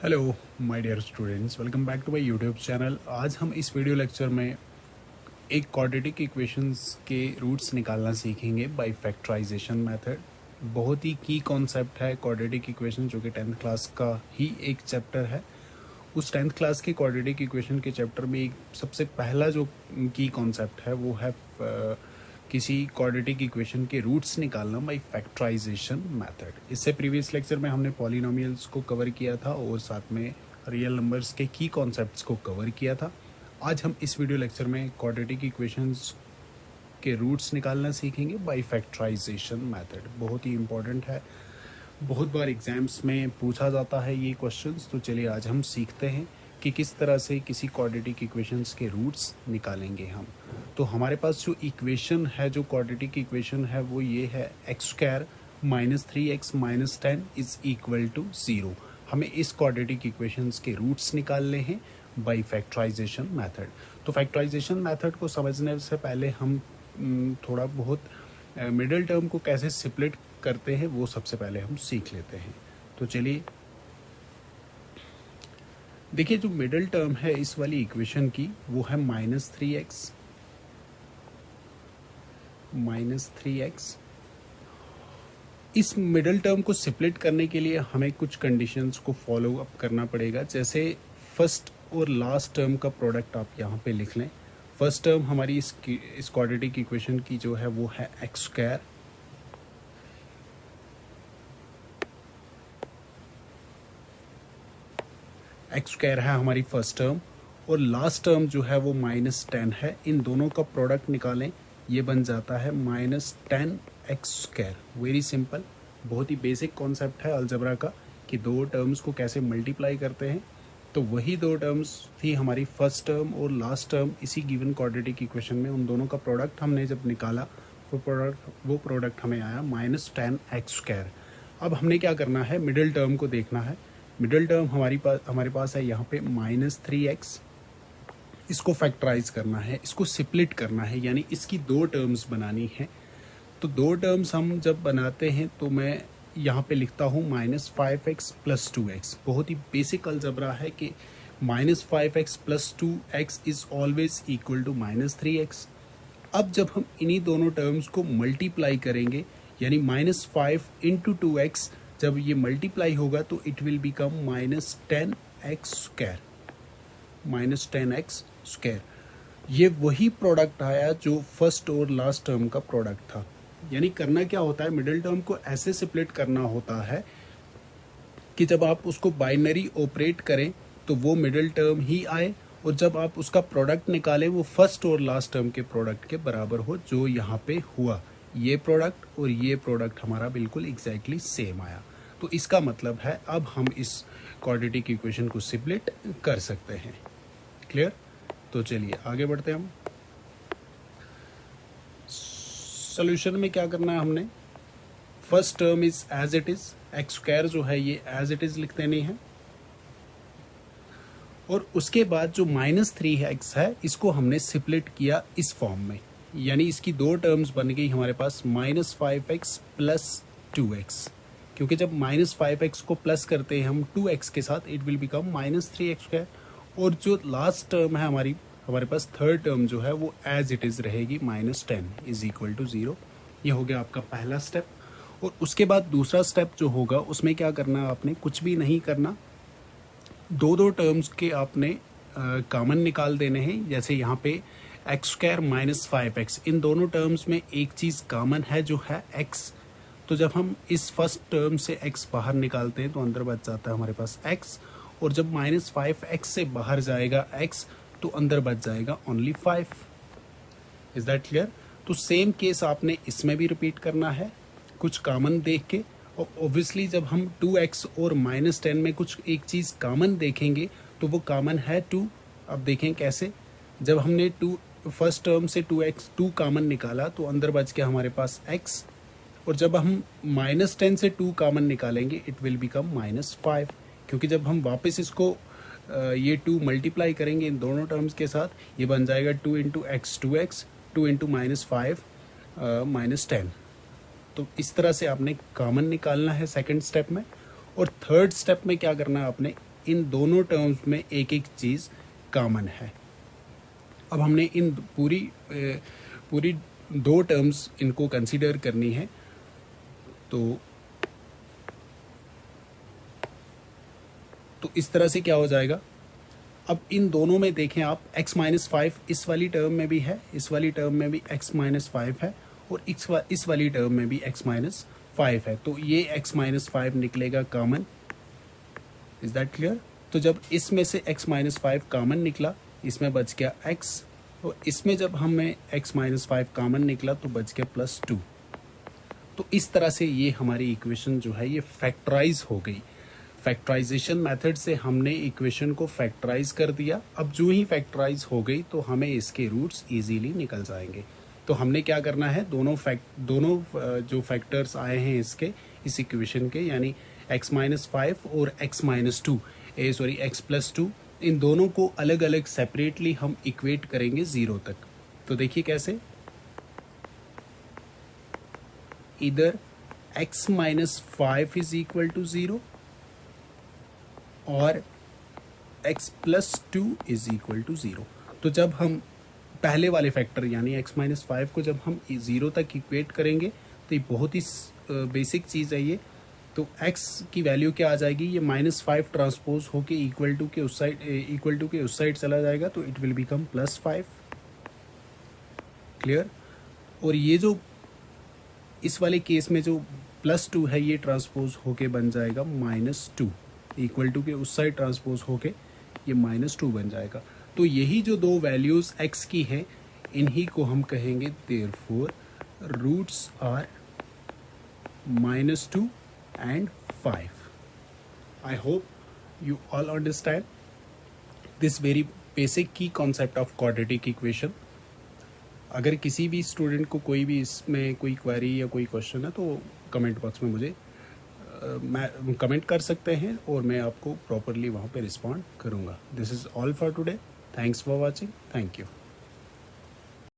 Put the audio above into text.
Hello my dear students, welcome back to my YouTube channel. आज हम इस video lecture में एक क्वाड्रेटिक इक्वेशंस के रूट्स निकालना सीखेंगे बाय फैक्टराइजेशन मेथड। बहुत ही की कॉन्सेप्ट है क्वाड्रेटिक इक्वेशन, जो कि 10th क्लास का ही एक चैप्टर है। उस 10th क्लास के क्वाड्रेटिक इक्वेशन के चैप्टर में एक सबसे पहला जो की कॉन्सेप्ट है वो है किसी क्वाड्रेटिक इक्वेशन के रूट्स निकालना बाय फैक्टराइजेशन मेथड। इससे प्रीवियस लेक्चर में हमने पॉलिनोमियल्स को कवर किया था और साथ में रियल नंबर्स के की कॉन्सेप्ट्स को कवर किया था। आज हम इस वीडियो लेक्चर में क्वाड्रेटिक इक्वेशंस के रूट्स निकालना सीखेंगे बाय फैक्टराइजेशन मेथड। बहुत ही इम्पोर्टेंट है, बहुत बार एग्जाम्स में पूछा जाता है ये क्वेश्चंस। तो चलिए आज हम सीखते हैं कि किस तरह से किसी क्वाड्रेटिक इक्वेशंस के रूट्स निकालेंगे हम। तो हमारे पास जो इक्वेशन है, जो क्वाड्रेटिक इक्वेशन है, वो ये है X square minus 3x minus 10 is equal to 0। हमें इस क्वाड्रेटिक इक्वेशंस के रूट्स निकालने हैं बाय फैक्टराइजेशन मेथड। तो फैक्टराइजेशन मेथड को समझने से पहले हम थोड़ा बहुत मिडिल टर्म को कैसे स्प्लिट करते हैं वो सबसे पहले हम सीख लेते हैं। तो चलिए देखिए, जो मिडिल टर्म है इस वाली इक्वेशन की वो है माइनस 3x। इस मिडिल टर्म को स्प्लिट करने के लिए हमें कुछ कंडीशंस को फॉलो अप करना पड़ेगा। जैसे फर्स्ट और लास्ट टर्म का प्रोडक्ट आप यहाँ पे लिख लें। फर्स्ट टर्म हमारी इस क्वाड्रेटिक इक्वेशन की जो है वो है एक्स स्क्वायर, एक्स स्क्वायर है हमारी फर्स्ट टर्म, और लास्ट टर्म जो है वो माइनस 10 है। इन दोनों का प्रोडक्ट निकालें, ये बन जाता है minus 10x square. Very simple, बहुत ही बेसिक कॉन्सेप्ट है अलजेब्रा का कि दो टर्म्स को कैसे मल्टीप्लाई करते हैं। तो वही दो टर्म्स थी हमारी फर्स्ट टर्म और लास्ट टर्म इसी गिवन क्वाड्रेटिक इक्वेशन में। उन दोनों का प्रोडक्ट हमने जब निकाला वो प्रोडक्ट हमें आया माइनस 10x स्क्वायर। अब हमने क्या करना है, मिडिल टर्म को देखना है। मिडिल टर्म हमारे पास है यहाँ पे माइनस 3x। इसको फैक्टराइज करना है, इसको स्प्लिट करना है, यानी इसकी दो टर्म्स बनानी है। तो दो टर्म्स हम जब बनाते हैं तो मैं यहाँ पे लिखता हूँ माइनस 5x प्लस 2x। बहुत ही बेसिक अलजेब्रा है कि minus 5x plus 2x is always equal to minus 3x। अब जब हम इन्हीं दोनों टर्म्स को मल्टीप्लाई करेंगे, यानी माइनस 5 इंटू 2x, जब ये मल्टीप्लाई होगा तो it will become minus 10x square. Minus 10x square, ये वही प्रोडक्ट आया जो फर्स्ट और लास्ट टर्म का प्रोडक्ट था। यानी करना क्या होता है, मिडिल टर्म को ऐसे स्प्लिट करना होता है कि जब आप उसको बाइनरी ऑपरेट करें तो वो मिडिल टर्म ही आए, और जब आप उसका प्रोडक्ट निकालें वो फर्स्ट और लास्ट टर्म के प्रोडक्ट के बराबर हो, जो यहाँ पे हुआ। ये प्रोडक्ट और ये प्रोडक्ट हमारा बिल्कुल एग्जैक्टली सेम आया। तो इसका मतलब है अब हम इस क्वाड्रेटिक इक्वेशन को स्प्लिट कर सकते हैं। क्लियर? तो चलिए आगे बढ़ते हैं हम। सॉल्यूशन में क्या करना है हमने, first term is as it is, x square जो है ये एज इट इज लिख देनी है, और उसके बाद जो माइनस 3x है इसको हमने स्प्लिट किया इस फॉर्म में। यानी इसकी दो टर्म्स बन गई हमारे पास माइनस 5x प्लस 2x। क्योंकि जब माइनस 5x को प्लस करते हैं हम 2x के साथ, it will become minus 3x square. और जो लास्ट टर्म है हमारे पास थर्ड टर्म जो है वो एज इट इज रहेगी, माइनस 10 इज इक्वल टू 0। ये हो गया आपका पहला स्टेप। और उसके बाद दूसरा स्टेप जो होगा उसमें क्या करना, आपने कुछ भी नहीं करना, दो टर्म्स के आपने कॉमन निकाल देने हैं। जैसे यहाँ पे एक्स स्क्वायर माइनस 5x, इन दोनों टर्म्स में एक चीज़ कॉमन है जो है x। तो जब हम इस फर्स्ट टर्म से x बाहर निकालते हैं तो अंदर बच जाता है हमारे पास x, और जब माइनस 5x से बाहर जाएगा x तो अंदर बच जाएगा ओनली 5। Is that clear? तो सेम केस आपने इसमें भी रिपीट करना है, कुछ कॉमन देख के। और ऑब्वियसली जब हम 2x और माइनस 10 में कुछ एक चीज़ कॉमन देखेंगे तो वो कॉमन है 2। अब देखें कैसे, जब हमने फर्स्ट टर्म से 2 कॉमन निकाला तो अंदर बच गया हमारे पास x, और जब हम माइनस 10 से 2 कॉमन निकालेंगे इट विल बिकम माइनस 5। क्योंकि जब हम वापस इसको ये 2 मल्टीप्लाई करेंगे इन दोनों टर्म्स के साथ, ये बन जाएगा 2 into x 2x, 2 into minus 5 minus 10। तो इस तरह से आपने कॉमन निकालना है सेकंड स्टेप में। और थर्ड स्टेप में क्या करना है, आपने इन दोनों टर्म्स में एक एक चीज़ कॉमन है। अब हमने इन पूरी दो टर्म्स इनको कंसीडर करनी है। तो इस तरह से क्या हो जाएगा, अब इन दोनों में देखें आप x माइनस 5 इस वाली टर्म में भी है, इस वाली टर्म में भी x माइनस 5 है, और इस वाली टर्म में भी x माइनस 5 है। तो ये x माइनस 5 निकलेगा कॉमन। Is that clear? तो जब इसमें से x माइनस 5 कॉमन निकला, इसमें बच गया x, और इसमें जब हमें x माइनस 5 कॉमन निकला तो बच गया +2। तो इस तरह से ये हमारी इक्वेशन जो है ये फैक्टराइज हो गई। फैक्टराइजेशन मेथड से हमने इक्वेशन को फैक्टराइज कर दिया। अब जो ही फैक्टराइज हो गई तो हमें इसके रूट्स इजीली निकल जाएंगे। तो हमने क्या करना है, दोनों जो फैक्टर्स आए हैं इस इक्वेशन के, यानी x माइनस 5 और x माइनस 2 x प्लस 2, इन दोनों को अलग अलग सेपरेटली हम इक्वेट करेंगे 0 तक। तो देखिए कैसे, इधर x minus 5 is equal to 0 और x plus 2 is equal to 0। तो जब हम पहले वाले फैक्टर यानी x माइनस 5 को जब हम 0 तक इक्वेट करेंगे तो ये बहुत ही बेसिक चीज़ है ये। तो x की वैल्यू क्या आ जाएगी, ये -5 ट्रांसपोज होके इक्वल टू के उस साइड चला जाएगा, तो इट विल बिकम +5। क्लियर? और ये जो इस वाले केस में जो +2 है ये ट्रांसपोज होके बन जाएगा -2, इक्वल टू के उस साइड ट्रांसपोज होके ये -2 बन जाएगा। तो यही जो दो वैल्यूज x की हैं इन्हीं को हम कहेंगे therefore roots are -2 and 5. I hope you all understand this very basic key concept of quadratic equation. अगर किसी भी स्टूडेंट को कोई भी इसमें कोई क्वेरी या कोई क्वेश्चन है तो कमेंट बॉक्स में मुझे कमेंट कर सकते हैं और मैं आपको प्रॉपरली वहाँ पे रिस्पॉन्ड करूँगा। This is all for today. Thanks for watching. Thank you.